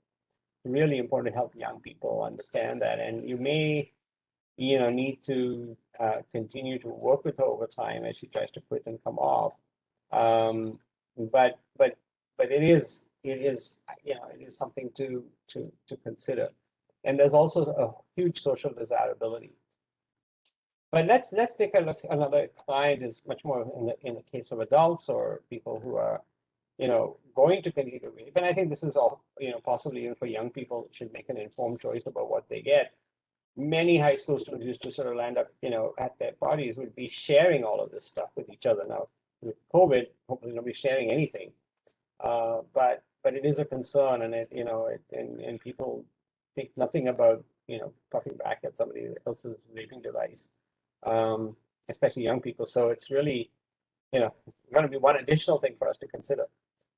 really important to help young people understand that. And you may need to continue to work with her over time as she tries to quit and come off. But it is something to consider. And there's also a huge social desirability. But let's take a look. Another client is much more in the case of adults or people who are going to continue to vape. And I think this is all possibly even for young people should make an informed choice about what they get. Many high school students used to sort of land up, at their parties would be sharing all of this stuff with each other. Now, with COVID, hopefully nobody's sharing anything, but it is a concern, and and people think nothing about talking back at somebody else's vaping device. especially young people. So it's really, going to be one additional thing for us to consider.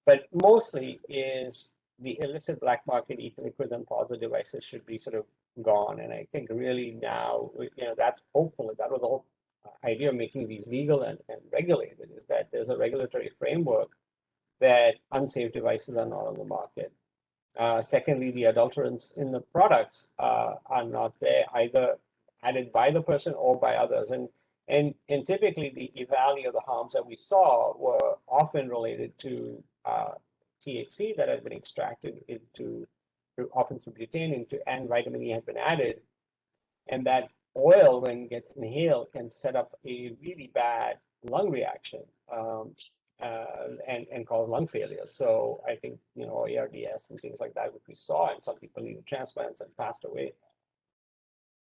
But mostly is the illicit black market e-liquids and positive devices should be sort of gone. And I think really now, that's hopefully, that was the whole idea of making these legal and regulated, is that there's a regulatory framework that unsafe devices are not on the market. Secondly, the adulterants in the products are not there, either added by the person or by others. And typically the value of the harms that we saw were often related to THC that had been extracted often through butane and vitamin E had been added. And that oil, when it gets inhaled, can set up a really bad lung reaction and cause lung failure. So I think, ARDS and things like that, which we saw, and some people needed transplants and passed away.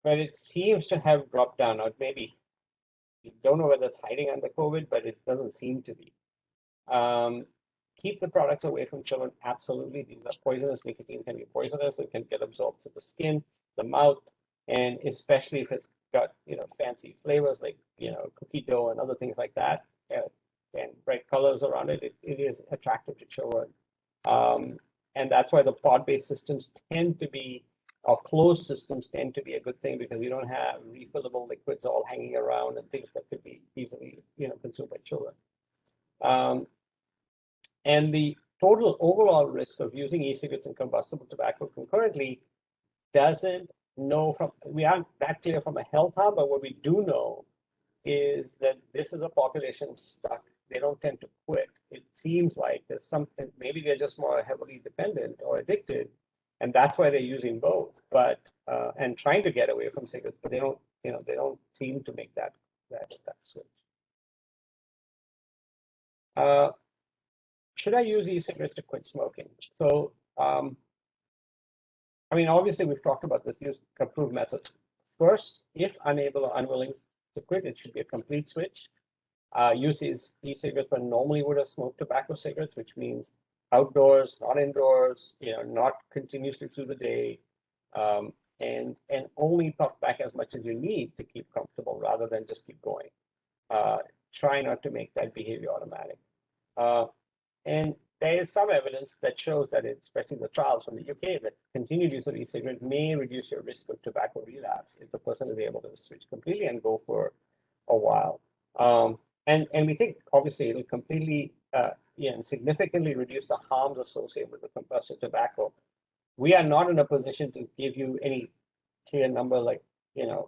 But it seems to have dropped down. Now, maybe we don't know whether it's hiding under COVID, but it doesn't seem to be. Keep the products away from children. Absolutely. These are poisonous. Nicotine can be poisonous. It can get absorbed through the skin, the mouth, and especially if it's got, fancy flavors like, cookie dough and other things like that, and bright colors around it, it is attractive to children. And that's why the pod-based systems tend to be, or closed systems tend to be a good thing, because we don't have refillable liquids all hanging around and things that could be easily, consumed by children. And the total overall risk of using e-cigarettes and combustible tobacco concurrently we aren't that clear from a health harm, but what we do know is that this is a population stuck. They don't tend to quit. It seems like there's something, maybe they're just more heavily dependent or addicted, and that's why they're using both, but and trying to get away from cigarettes, but they don't seem to make that switch. Should I use e-cigarettes to quit smoking? So, obviously we've talked about this, use approved methods. First, if unable or unwilling to quit, it should be a complete switch. Use e-cigarettes when normally would have smoked tobacco cigarettes, which means outdoors, not indoors, not continuously through the day, and only puff back as much as you need to keep comfortable rather than just keep going. Try not to make that behavior automatic. And there is some evidence that shows that, especially the trials from the UK, that continued use of e-cigarette may reduce your risk of tobacco relapse if the person is able to switch completely and go for a while. And we think, obviously, it'll completely and significantly reduce the harms associated with the combustible tobacco. We are not in a position to give you any clear number like, 95%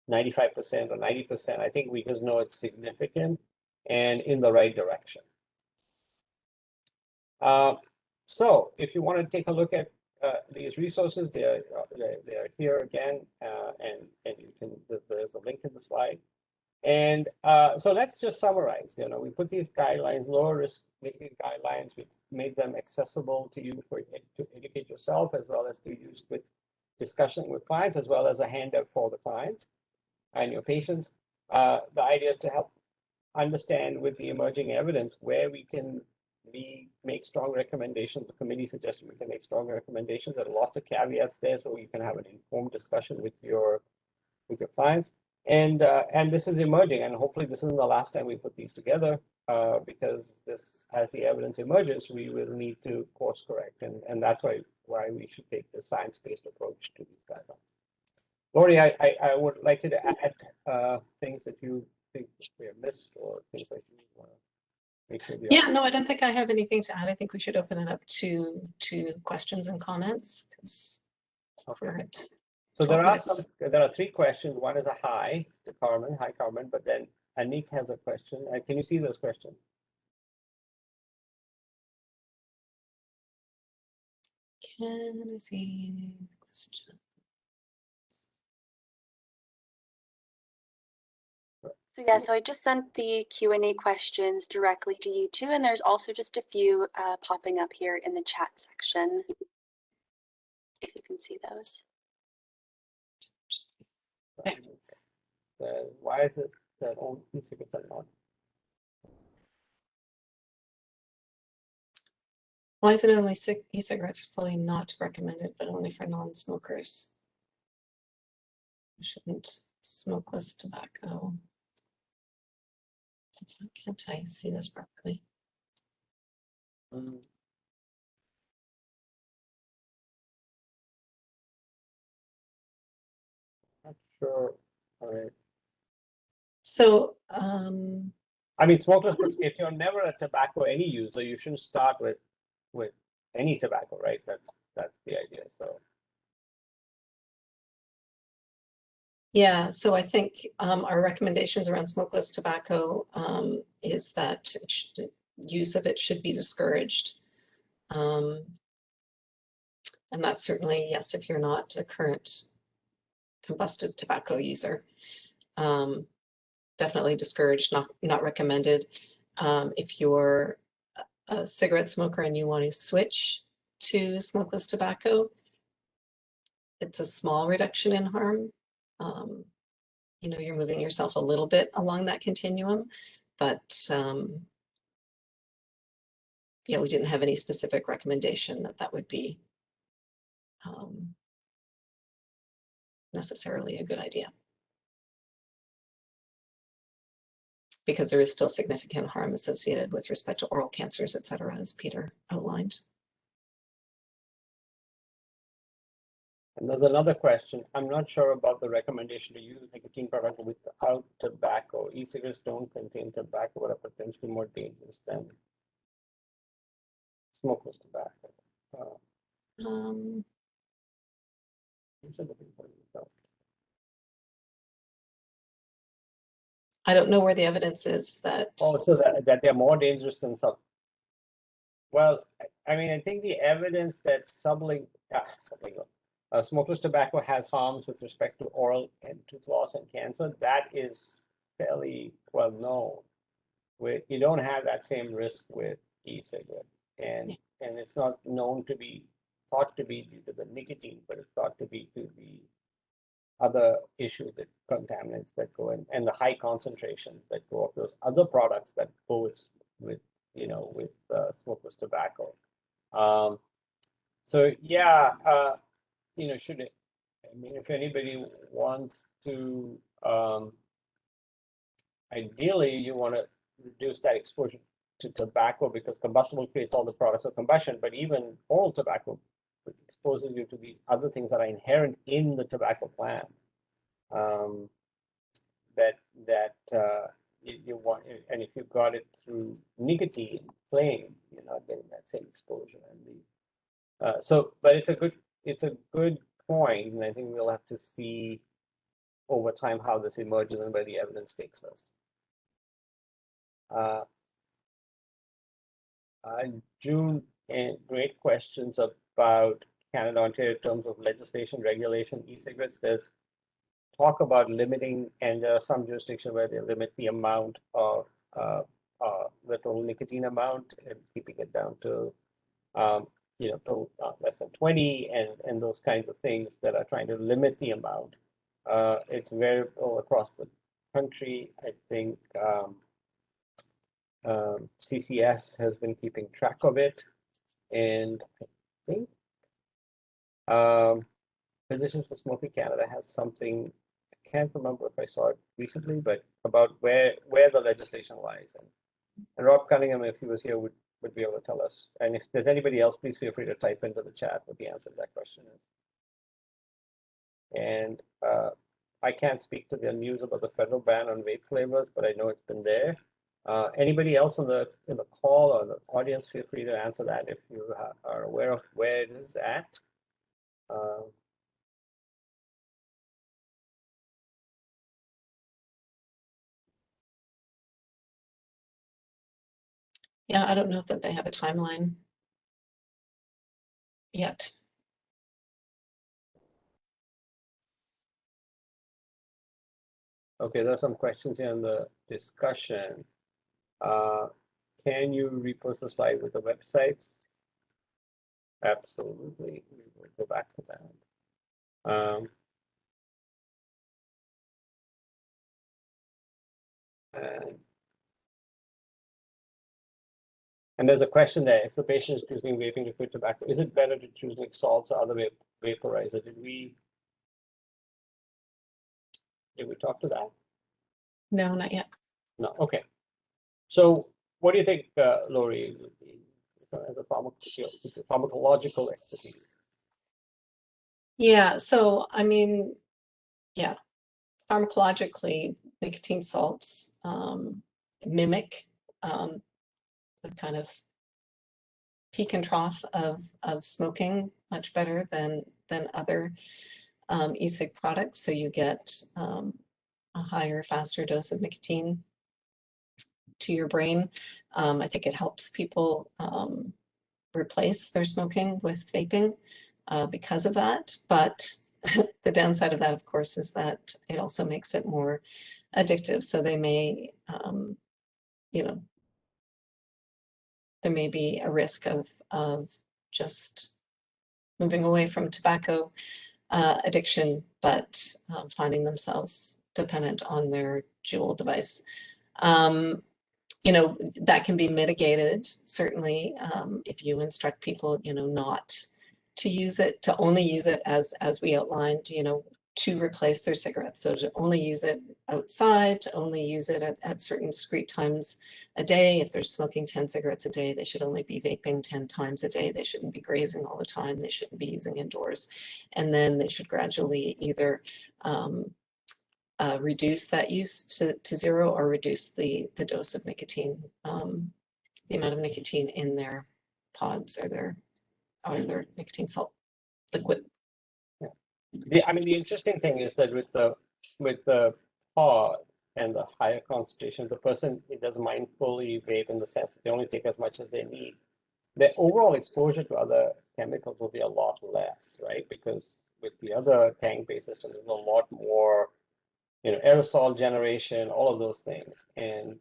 or 90%. I think we just know it's significant and in the right direction. So if you want to take a look at these resources, they are here again, and you can, there's a link in the slide. And so let's just summarize. We put these guidelines, lower risk nicotine guidelines. We made them accessible to you to educate yourself, as well as to use with discussion with clients, as well as a handout for the clients and your patients. The idea is to help understand with the emerging evidence where we can make strong recommendations. The committee suggested we can make strong recommendations. There are lots of caveats there, so you can have an informed discussion with your clients. And this is emerging, and hopefully this isn't the last time we put these together, because as the evidence emerges, we will need to course correct, and that's why we should take the science-based approach to these guidelines. Laurie, I would like you to add things that you think we have missed, or things that you want to make sure. Yeah, no, I don't think I have anything to add. I think we should open it up to questions and comments, because we're at So there are 3 questions. One is a hi to Carmen, hi Carmen, but then Anik has a question. Can you see those questions? Can I see the question? So yeah, so I just sent the Q&A questions directly to you too, and there's also just a few popping up here in the chat section, if you can see those. Why is it that all e-cigarettes are not? Why is it only e-cigarettes fully not recommended, but only for non-smokers? Shouldn't Smokeless tobacco. Why can't I see this properly? Not sure. All right. So, I mean, smokeless, if you're never a tobacco any user, you shouldn't start with any tobacco, right? That's the idea. So yeah, so I think our recommendations around smokeless tobacco is that use of it should be discouraged. And that's certainly, yes, if you're not a current combusted tobacco user. Definitely discouraged, not recommended. If you're a cigarette smoker and you want to switch to smokeless tobacco, it's a small reduction in harm. You know, you're moving yourself a little bit along that continuum, but yeah, we didn't have any specific recommendation that would be necessarily a good idea. Because there is still significant harm associated with respect to oral cancers, et cetera, as Peter outlined. And there's another question. I'm not sure about the recommendation to use nicotine product without tobacco. E-cigarettes don't contain tobacco, but are potentially more dangerous than smokeless tobacco. I don't know where the evidence is that. Oh, so that they're more dangerous than some. Well, I mean, I think the evidence that smokeless tobacco has harms with respect to oral and tooth loss and cancer, that is fairly well known. You don't have that same risk with e-cigarette, and it's not known to be thought to be due to the nicotine, but it's thought to be to the other issues, that contaminants that go in, and the high concentrations that go of those other products that go with smokeless tobacco. So yeah, should it? I mean, if anybody wants to, ideally, you want to reduce that exposure to tobacco because combustible creates all the products of combustion, but even oral tobacco exposes you to these other things that are inherent in the tobacco plant you want, and if you got it through nicotine plain, you're not getting that same exposure. And but it's a good point, and I think we'll have to see over time how this emerges and where the evidence takes us. June, and great questions about Canada, Ontario in terms of legislation, regulation, e-cigarettes. There's talk about limiting, and there are some jurisdictions where they limit the amount of the total nicotine amount and keeping it down to less than 20, and those kinds of things that are trying to limit the amount. It's variable across the country. I think CCS has been keeping track of it, and I think Physicians for Smoking Canada has something. I can't remember if I saw it recently, but about where the legislation lies. And Rob Cunningham, if he was here, would be able to tell us. And if there's anybody else, please feel free to type into the chat what the answer to that question is. And I can't speak to the news about the federal ban on vape flavors, but I know it's been there. Anybody else in the call or the audience, feel free to answer that if you are aware of where it is at. Yeah, I don't know that they have a timeline yet. Okay, there are some questions here in the discussion. Can you repost the slide with the websites? Absolutely, we will go back to that. And there's a question there: if the patient is choosing vaping to quit tobacco, is it better to choose like salts or other vaporizer? Did we talk to that? No, not yet. No. Okay. So what do you think, Laurie, as a pharmacological expertise? Yeah, so I mean, yeah, pharmacologically, nicotine salts mimic the kind of peak and trough of smoking much better than other e-cig products. So you get a higher, faster dose of nicotine to your brain. I think it helps people replace their smoking with vaping because of that. But the downside of that, of course, is that it also makes it more addictive. So they may, you know, there may be a risk of just moving away from tobacco addiction, but finding themselves dependent on their Juul device. You know, that can be mitigated, certainly, if you instruct people, you know, not to use it, to only use it as we outlined, you know, to replace their cigarettes. So to only use it outside, to only use it at certain discrete times a day. If they're smoking 10 cigarettes a day, they should only be vaping 10 times a day. They shouldn't be grazing all the time. They shouldn't be using indoors. And then they should gradually either reduce that use to zero or reduce the dose of nicotine, the amount of nicotine in their pods or their nicotine salt liquid. I mean, the interesting thing is that with the pod and the higher concentration, the person does mindfully vape in the sense that they only take as much as they need. The overall exposure to other chemicals will be a lot less, right? Because with the other tank-based system, there's a lot more, you know, aerosol generation, all of those things, and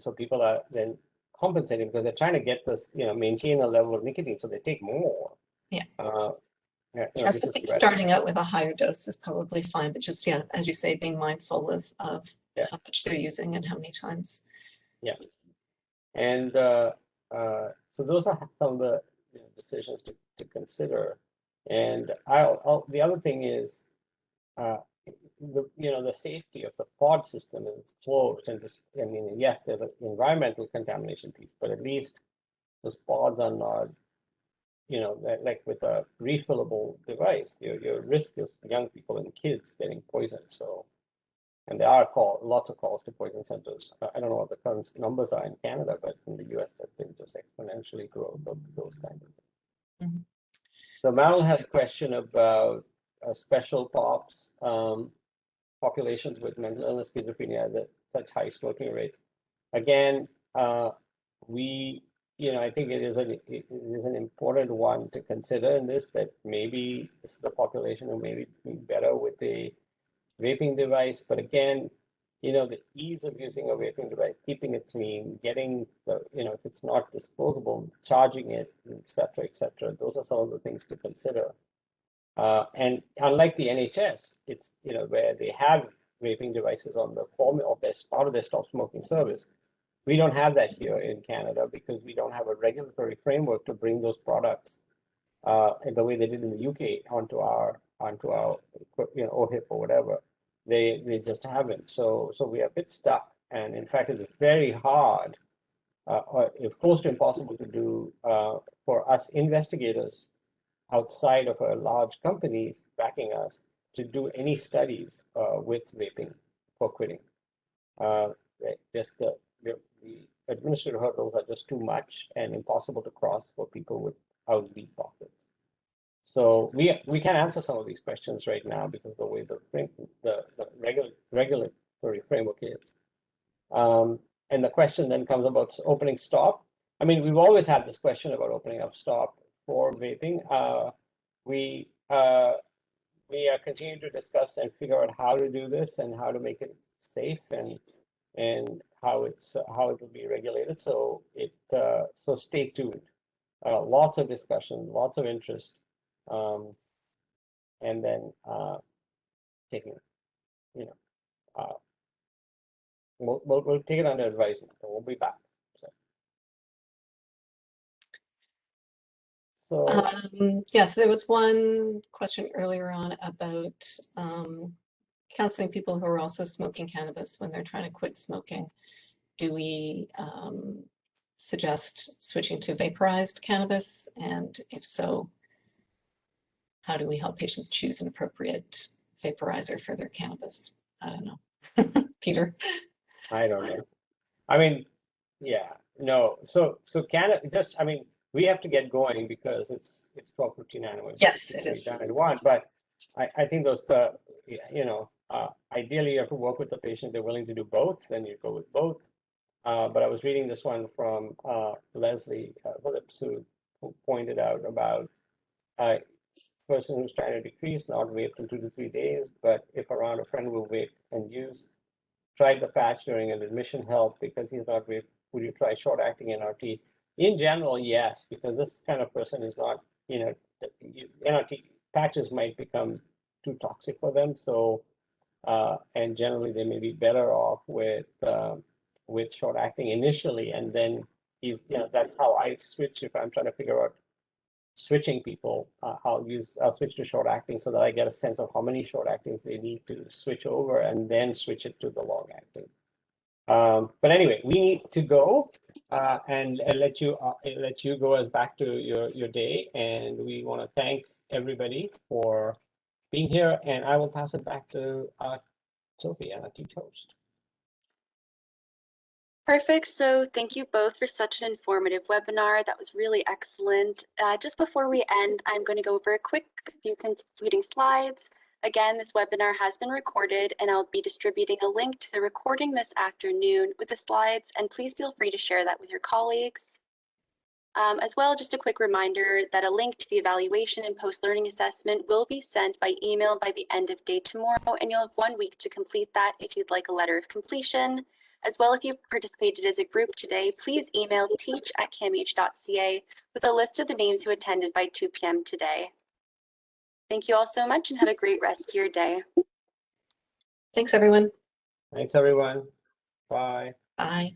so people are then compensating because they're trying to get this, you know, maintain a level of nicotine, so they take more. Yeah. Yeah, you know, Yes, I think starting out with a higher dose is probably fine, but just, yeah, as you say, being mindful of yeah. how much they're using and how many times. Yeah. And so those are some of the, you know, decisions to consider. And the other thing is, the safety of the pod system is closed, and just, I mean, yes, there's an environmental contamination piece, but at least those pods are not, you know, like with a refillable device, your risk is young people and kids getting poisoned. So, and there are lots of calls to poison centers. I don't know what the current numbers are in Canada, but in the US, there's been just exponentially growth of those kinds of things. Mhm. So Marilyn had a question about special POPs, populations with mental illness, schizophrenia, that such high smoking rates. Again, I think it is an important one to consider in this, that maybe this is the population who may be better with a vaping device. But again, you know, the ease of using a vaping device, keeping it clean, getting the, you know, if it's not disposable, charging it, et cetera, those are some of the things to consider. And unlike the NHS, it's, you know, where they have vaping devices on the form of this part of their stop smoking service. We don't have that here in Canada because we don't have a regulatory framework to bring those products in the way they did in the UK onto our you know, OHIP or whatever. They just haven't. So we are a bit stuck. And in fact, it's very hard, or if close to impossible to do for us investigators outside of a large companies backing us to do any studies with vaping for quitting. Just the administrative hurdles are just too much and impossible to cross for people without deep pockets. So we can answer some of these questions right now because the way the regulatory framework is. And the question then comes about opening stop. I mean, we've always had this question about opening up stop for vaping. We are continuing to discuss and figure out how to do this and how to make it safe and how it will be regulated. So so stay tuned. Lots of discussion, lots of interest, and then taking, you know, we'll take it under advisement. And we'll be back. Yeah, so there was one question earlier on about counseling people who are also smoking cannabis when they're trying to quit smoking. Do we suggest switching to vaporized cannabis? And if so, how do we help patients choose an appropriate vaporizer for their cannabis? I don't know. Peter? I don't know. I mean, yeah, no. So just, I mean, we have to get going because it's 12:59. Yes, it is. Done at 1, but I think those, you know, ideally you have to work with the patient. They're willing to do both, then you go with both. But I was reading this one from Leslie Phillips, who pointed out about a person who's trying to decrease, not vape in 2 to 3 days, but if around a friend will vape and use, tried the patch during an admission help because he's not vape. Would you try short acting NRT? In general, yes, because this kind of person is not, you know, NRT patches might become too toxic for them. So, and generally they may be better off with short acting initially, and then you know, that's how I switch if I'm trying to figure out switching people. I'll switch to short acting so that I get a sense of how many short actings they need to switch over, and then switch it to the long acting. But anyway, we need to go and let you go as back to your day, and we want to thank everybody for being here, and I will pass it back to Sophie, our team host. Perfect. So thank you both for such an informative webinar. That was really excellent. Just before we end, I'm going to go over a quick few concluding slides. Again, this webinar has been recorded, and I'll be distributing a link to the recording this afternoon with the slides, and please feel free to share that with your colleagues. As well, just a quick reminder that a link to the evaluation and post-learning assessment will be sent by email by the end of day tomorrow, and you'll have 1 week to complete that if you'd like a letter of completion. As well, if you participated as a group today, please email teach@camh.ca with a list of the names who attended by 2 p.m. today. Thank you all so much and have a great rest of your day. Thanks, everyone. Thanks, everyone. Bye. Bye.